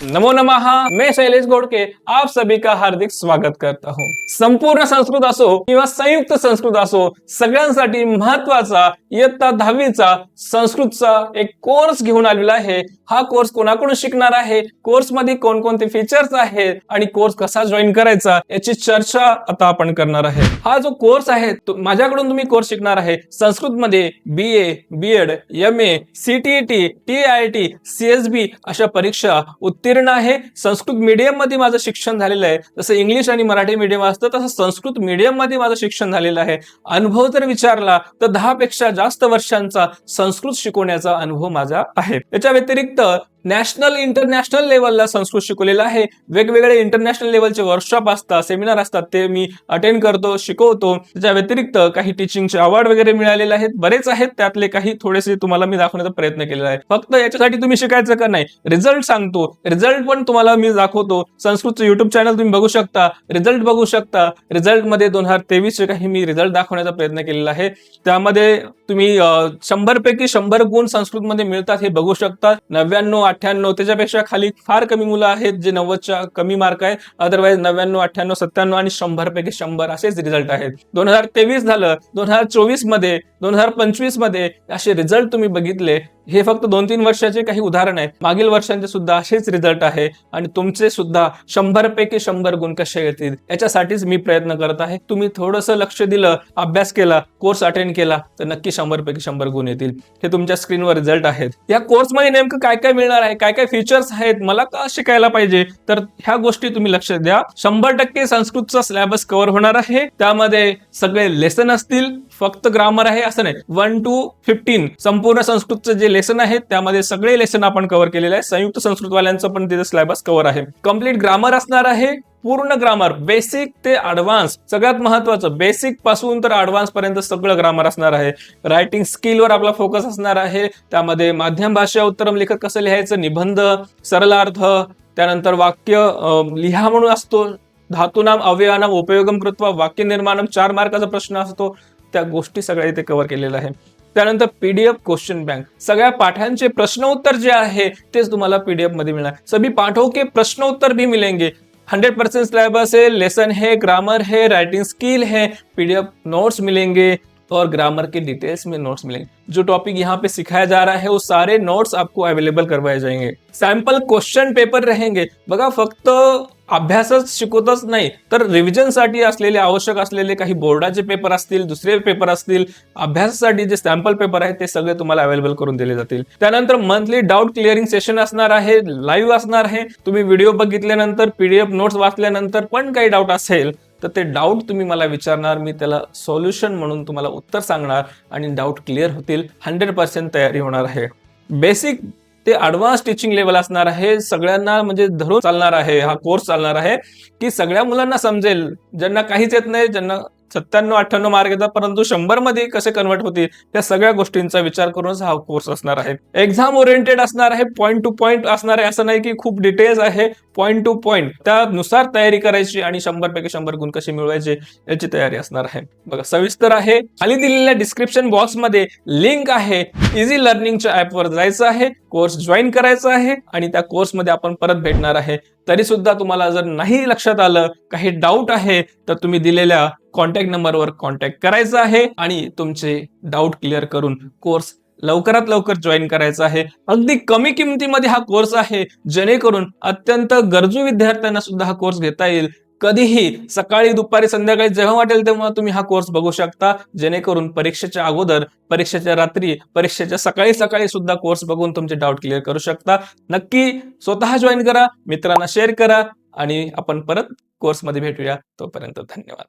नमो नमः, मैं शैलेश घोड़के आप सभी का हार्दिक स्वागत करता हूं। संपूर्ण संस्कृत असो किंवा संयुक्त संस्कृत असो, सगळ्यांसाठी महत्वाचा इयत्ता 10वीचा संस्कृतचा एक कोर्स घेऊन आलेला आहे। हा कोर्स कोणाकडून शिकणार आहे, कोर्स मध्ये कोणकोणते फीचर्स आहेत आणि कोर्स कसा जॉईन करायचा याची चर्चा आता आपण करणार आहे। हा जो कोर्स आहे माझ्याकडून तुम्ही कोर्स शिकणार आहे संस्कृत मध्ये BA, BEd, MA, CTET, TIIT, CSB अशा परीक्षा उत्तीर्ण आहे। संस्कृत मीडियम मध्ये माझं शिक्षण झालेलं आहे। जसं इंग्लिश आणि मराठी मीडियम असतं तसं संस्कृत मीडियम मध्ये माझं शिक्षण झालेलं आहे। अनुभव जर विचारला तर 10 पेक्षा जास्त वर्षांचा संस्कृत शिकवण्याचा अनुभव माझा आहे। याच्या व्यतिरिक्त नॅशनल इंटरनॅशनल लेवलला संस्कृत शिकवलेलं आहे। वेगवेगळे इंटरनॅशनल लेवलचे वर्कशॉप असतात, सेमिनार असतात, ते मी अटेंड करतो, शिकवतो। त्याच्या व्यतिरिक्त काही टीचिंगचे अवॉर्ड वगैरे मिळालेले आहेत, बरेच आहेत, त्यातले काही थोडेसे तुम्हाला मी दाखवण्याचा प्रयत्न केलेला आहे। फक्त याच्यासाठी तुम्ही शिकायचं का नाही, रिझल्ट सांगतो, रिझल्ट पण तुम्हाला मी दाखवतो। संस्कृतचं युट्यूब चॅनल तुम्ही बघू शकता, रिझल्ट बघू शकता। रिझल्ट मध्ये 2023 चे काही मी रिझल्ट दाखवण्याचा प्रयत्न केलेला आहे। त्यामध्ये तुम्ही 100 पैकी 100 गुण संस्कृत मध्ये मिळतात हे बघू शकता। 99, 98 त्याच्यापेक्षा खाली फार कमी मुलं आहेत जे 90च्या कमी मार्क आहेत। अदरवाइज 99, 98, 97 आणि 100 पैकी 100 असेच रिझल्ट आहेत। 2023 झालं, 2024 मध्ये, 2025 मध्ये असे रिझल्ट तुम्ही बघितले। हे फक्त 2-3 वर्षाचे काही उदाहरण आहे, मागील वर्षांचे सुद्धा असेच रिझल्ट आहे आणि तुमचे सुद्धा 100 पैकी 100 गुण कसे येतील याच्यासाठीच मी प्रयत्न करत आहे। तुम्ही थोडंसं लक्ष दिलं, अभ्यास केला, कोर्स अटेंड केला तर नक्की 100 पैकी 100 गुण येतील। हे तुमच्या स्क्रीनवर रिझल्ट आहेत। या कोर्समध्ये नेमकं काय काय मिळणार आहे, काय काय फीचर्स आहेत, मला का शिकायला पाहिजे, तर ह्या गोष्टी तुम्ही लक्ष द्या। 100% संस्कृतचा सिलेबस कव्हर होणार आहे। त्यामध्ये सगळे लेसन असतील, फक्त ग्रामर आहे असं नाही। 1 to 15 संपूर्ण संस्कृतचं जे लेसन आहेत त्यामध्ये सगळे लेसन आपण कव्हर केलेले आहे। संयुक्त संस्कृतवाल्यांचं पण तिथे सिलेबस कव्हर आहे। कंप्लीट ग्रामर असणार आहे, पूर्ण ग्रामर, बेसिक ते ॲडव्हान्स, सगळ्यात महत्वाचं बेसिक पासून तर ॲडव्हान्स पर्यंत सगळं ग्रामर असणार आहे। रायटिंग स्किलवर आपला फोकस असणार आहे। त्यामध्ये माध्यम भाषा उत्तरम लेखक कसं लिहायचं, निबंध, सरलार्थ, त्यानंतर वाक्य लिहा म्हणून असतो, धातूनाम अव्ययानाम उपयोगम कृत्वा वाक्य निर्माणम 4 मार्काचा प्रश्न असतो, त्या गोष्टी सगळ्या इथे कव्हर केलेल्या आहे। त्यानंतर PDF क्वेश्चन बँक, सगळ्या पाठांचे प्रश्न उत्तर जे आहे तेच तुम्हाला PDF मध्ये मिळणार। सभी पाठों के प्रश्न उत्तर भी मिलेंगे। 100% सिलेबस है, लेसन है, ग्रामर है, राइटिंग स्किल है, PDF नोट्स मिलेंगे और ग्रामर के डिटेल्स में नोट्स मिलेंगे। जो टॉपिक यहाँ पे सिखाया जा रहा है वो सारे नोट्स आपको अवेलेबल करवाए जाएंगे। सैंपल क्वेश्चन पेपर रहेंगे। बघा, फक्त अभ्यासच शिकवतच नाही तर रिव्हिजनसाठी असलेले आवश्यक असलेले काही बोर्डाचे पेपर असतील, दुसरे पेपर असतील, अभ्यासासाठी जे सॅम्पल पेपर आहेत ते सगळे तुम्हाला अवेलेबल करून दिले जातील। त्यानंतर मंथली डाऊट क्लिअरिंग सेशन असणार आहे, लाईव्ह असणार आहे। तुम्ही व्हिडिओ बघितल्यानंतर, PDF नोट्स वाचल्यानंतर पण काही डाऊट असेल तर ते डाऊट तुम्ही मला विचारणार, मी त्याला सोल्युशन म्हणून तुम्हाला उत्तर सांगणार आणि डाऊट क्लिअर होतील। 100% तयारी होणार आहे। बेसिक ते ॲडव्हान्स टीचिंग लेवल असणार आहे। सगळ्यांना म्हणजे धरून चालणार आहे हा कोर्स, चालणार आहे की सगळ्या मुलांना समजेल, ज्यांना काहीच येत नाही, ज्यांना 97-98 मार्क येतात परंतु 100 मध्ये कसे कन्वर्ट होतील त्या सगळ्या गोष्टींचा विचार करूनच हा कोर्स असणार आहे। एक्झाम ओरिएंटेड असणार आहे, पॉइंट टू पॉइंट असणार आहे, असं नाही की खूप डिटेल्स आहे, पॉइंट टू पॉइंट त्यानुसार तयारी करायची आणि 100 पैकी 100 गुण कसे मिळवायचे याची तयारी असणार आहे। बघा, सविस्तर आहे। खाली दिलेल्या डिस्क्रिप्शन बॉक्स मध्ये लिंक आहे, इझी लर्निंगच्या ऍपवर जायचं आहे, कोर्स जॉईन करायचा आहे आणि त्या कोर्समध्ये आपण परत भेटणार आहे। तरी सुद्धा तुम्हाला जर नाही लक्षात आलं, काही डाऊट आहे तर तुम्ही दिलेल्या कॉन्टॅक्ट नंबरवर कॉन्टॅक्ट करायचा आहे आणि तुमचे डाऊट क्लिअर करून कोर्स लवकरात लवकर जॉईन करायचा आहे। अगदी कमी किमतीमध्ये हा कोर्स आहे, जेणेकरून अत्यंत गरजू विद्यार्थ्यांना सुद्धा हा कोर्स घेता येईल। कधीही सकाळी, दुपारी, संध्याकाळी जेव्हा वाटेल तेव्हा तुम्ही हा कोर्स बघू शकता, जेणेकरून परीक्षेच्या अगोदर, परीक्षेच्या रात्री, परीक्षेच्या सकाळी सुद्धा कोर्स बघून तुमचे डाऊट क्लिअर करू शकता। नक्की स्वतः जॉईन करा, मित्रांना शेअर करा आणि आपण परत कोर्समध्ये भेटूया। तोपर्यंत धन्यवाद।